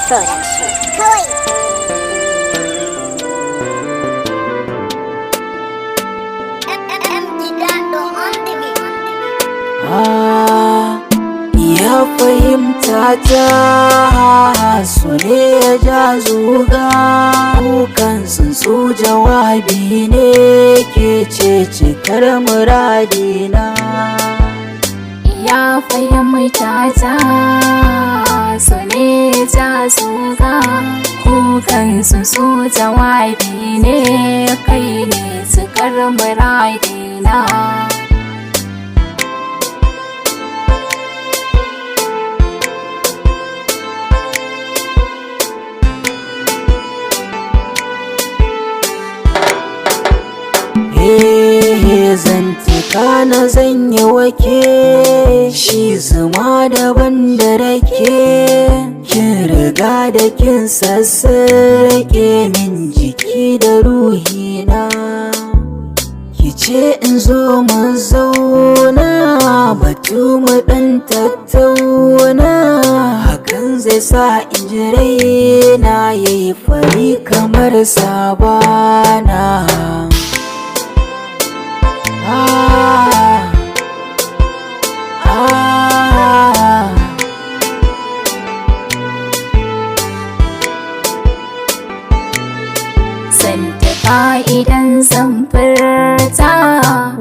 Production. Kawai. Ya fahimta ta su ne ya ja zuga, kukan tsuntsu jawabi ne ke ce cikar muradina. Ya fahimta ta su ne ya ja zuga, kukan tsuntsu jawabi ne kai ne cikar muradina. Zantika na zanye wake shi zuma daban da rake, kin riga da kin sassake min jiki da ruhina. Ki ce in zo mu zauna batu mu dan tattauna, hakan zai sa in ji raina yayi fari kamar sabana. Zantika idan zan furta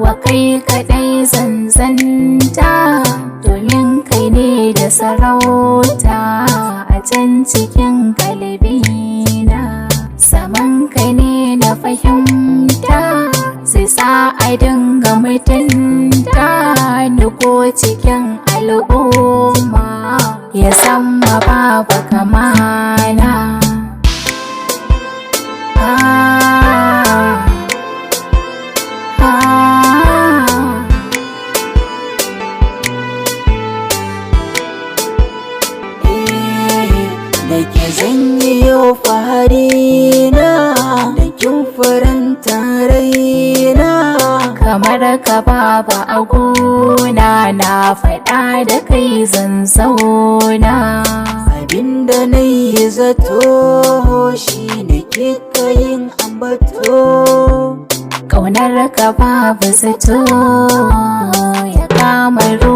wa kai kadai zanzanta, domin kai ne da sarauta a can cikin kalbina. Saman kai ne na fahimta sai sa a dinga mutunta ni ko cikin al'umma ya zama babu kamala. Da ke zanyi yau fahari na da kin faranta raina, kamar ka baba a gona na faɗa da kai zan zauna. Abinda na yi zato shi ne kika yin ambato, ƙaunar ka babu zato ya kama ruwa.